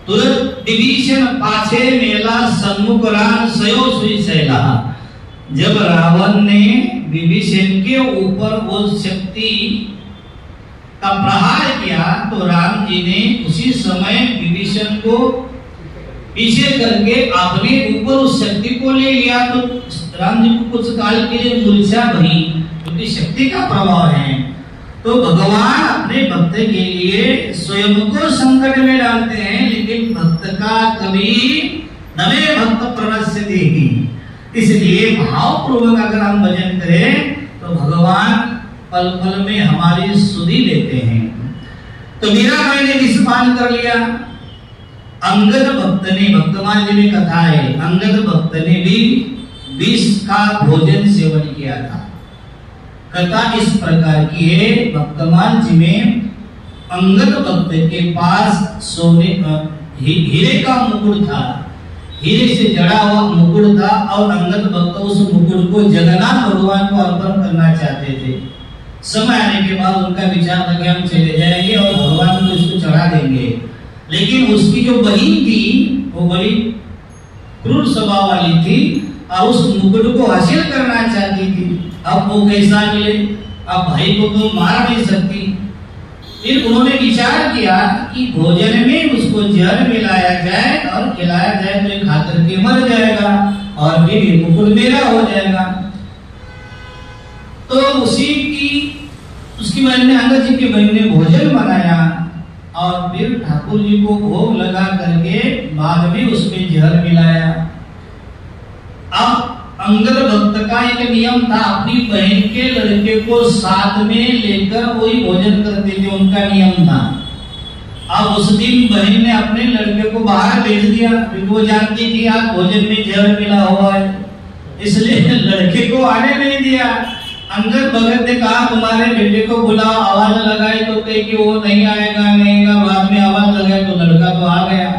तुरंत विभीषण पाछे मेला सन्मुख राम सयो सुई सैला। जब रावण ने विभीषण के ऊपर वो शक्ति का प्रहार किया तो राम जी ने उसी समय विभीषण को पीछे करके अपने ऊपर उस शक्ति को ले लिया। तो राम जी को कुछ काल के लिए मूर्छा भई, क्योंकि शक्ति का प्रभाव है। तो भगवान अपने भक्त के लिए स्वयं को संकट में डालते हैं, लेकिन भक्त का कभी नवे भक्त प्रणश्यति ही। इसलिए भावपूर्वक अगर हम भजन करें तो भगवान पल पल में हमारी सुधि लेते हैं। तो मीराबाई ने विषपान कर लिया। अंगद भक्त ने, भक्तमान जी में कथा है, अंगद भक्त ने भी विष का भोजन सेवन किया था। कथा इस प्रकार की है, भक्तमान जी में अंगद भक्त के पास सोने हीरे का मुकुट था, हीरे से जड़ा हुआ मुकुट था, और अंगद भक्त उस मुकुट को जगन्नाथ भगवान को अर्पण करना चाहते थे। समय आने के बाद उनका विचार था कि हम चले जाएंगे और भगवान को इसको चढ़ा देंगे, लेकिन उसकी जो बहन थी वो बड़ी क्रूर स्वभाव वाली थी और उस मुकुट को हासिल करना चाहती थी। अब वो कैसा मिले, अब भाई को तो मार नहीं सकती। फिर उन्होंने विचार किया कि भोजन में उसको जहर मिलाया जाए और खिलाया जाए, तो खा करके मर जाएगा और फिर ये मुकुट मेरा हो जाएगा। तो उसकी बहन ने, अंगद जी की बहन ने भोजन बनाया और फिर ठाकुर जी को भोग लगा करके बाद में उसमें जहर मिलाया। अब अंगद भक्त का एक नियम था, अपनी बहन के लड़के को साथ में लेकर वही भोजन करते थे, उनका नियम था। अब उस दिन बहन ने अपने लड़के को बाहर भेज दिया, क्योंकि वो जानती थी आज भोजन में जहर मिला हुआ है, इसलिए लड़के को आने नहीं दिया। अंगद भगत ने कहा तुम्हारे बेटे को बुलाओ, आवाज लगाई तो कही कि वो नहीं आएगा, बाद में आवाज लगाई तो लड़का तो आ गया।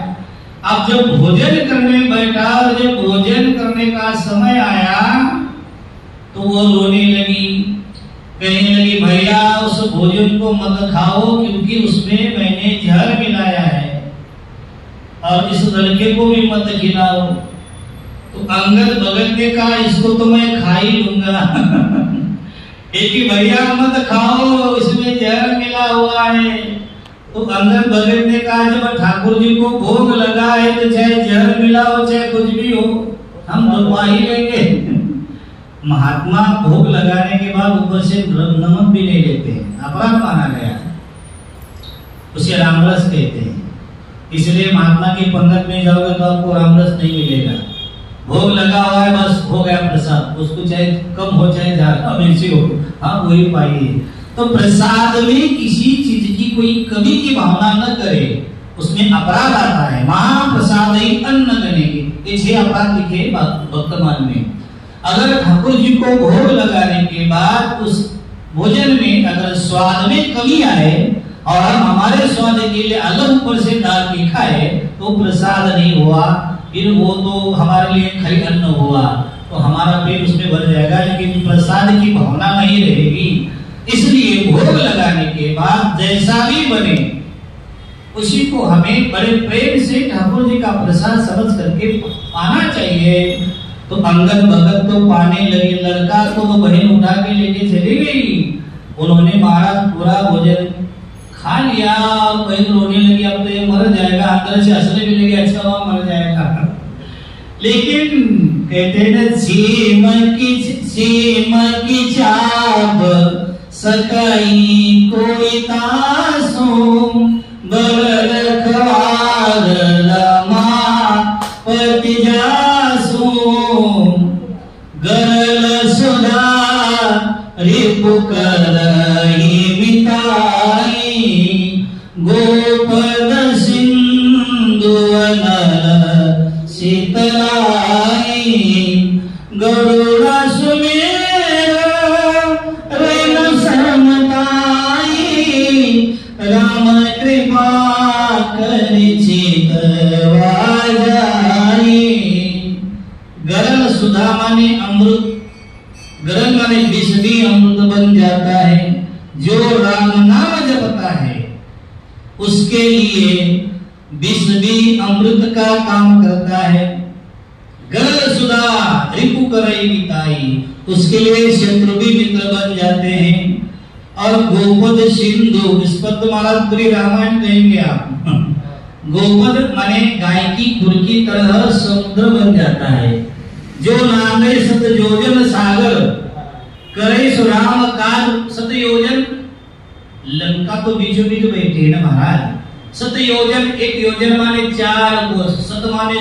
अब जब भोजन करने बैठा और जब भोजन करने का समय आया तो वो रोने लगी, कहने लगी भैया उस भोजन को मत खाओ, क्योंकि उसमें मैंने जहर मिलाया है, और इस लड़के को भी मत खिलाओ। तो अंगद भगत ने कहा इसको तो मैं खा ही लूंगा। एक भैया मत खाओ, इसमें जहर मिला हुआ है। तो अंगद भगत ने कहा जब ठाकुर जी को भोग लगा है तो चाहे जहर मिला हो चाहे कुछ भी हो, हम भगवा ही लेंगे। महात्मा भोग लगाने के बाद ऊपर से नमक भी नहीं लेते हैं, अपराध माना गया, उसे रामरस कहते हैं। इसलिए महात्मा की पंगत में जाओगे तो आपको रामरस नहीं मिलेगा। भोग लगा हुआ है, बस हो गया प्रसाद, उसको चाहे कम हो चाहे ज्यादा बेसी हो, हाँ वही पाइए। तो प्रसाद में किसी चीज की कोई कमी की भावना न करे, उसमें अपराध आता है। महाप्रसाद ही अन्न गनेगी, ये 6 अपराध लिखे वर्तमान में। अगर ठाकुर जी को भोग लगाने के बाद उस भोजन में अगर स्वाद में कमी आए और हम हमारे स्वाद के लिए अलग ऊपर से डाल के खाए तो प्रसाद नहीं हुआ, फिर वो तो हमारे लिए खाली अन्न हुआ, तो हमारा पेट उसमें भर जाएगा, लेकिन प्रसाद की भावना नहीं रहेगी। इसलिए भोग लगाने के बाद जैसा भी बने उसी को हमें बड़े प्रेम से ठाकुर जी का प्रसाद समझ करके पाना चाहिए। तो अंगद भगत तो पाने लगे, लड़का को तो बहन उठा के लेके चली गई। उन्होंने महाराज पूरा भोजन खा लिया, बहन रोने लगी अब तो ये मर जाएगा, अंदर से हंसने भी लगे अच्छा हुआ मर जाएगा। लेकिन कहते न सीम की चाप सकाई कोई तासो बर रखवार लमा पति जासो गरल सुधा रिपु करही मिताई गोपद सिंधु अनल शीतलाई गरुड़ा सुमेरा रैन समताई राम कृपा कर चितवा जाई। गरल सुधा माने अमृत, गरल माने विष भी अमृत बन जाता है। जो राम नाम जपता है उसके लिए विष भी अमृत का काम करता है। गल सुधा रिपु करई मिताई, उसके लिए शत्रु भी मित्र बन जाते हैं। और गोपद सिंधु, इस पर तो महाराज पूरी रामायण कहेंगे आप। गोपद माने गाय की खुर की तरह समुद्र बन जाता है। जो नांगे सत योजन सागर, करे सुराम काज सत योजन। लंका तो बीचों बीच बैठे है ना महाराज। सत योजन, एक योजन माने 4 कोस, सत माने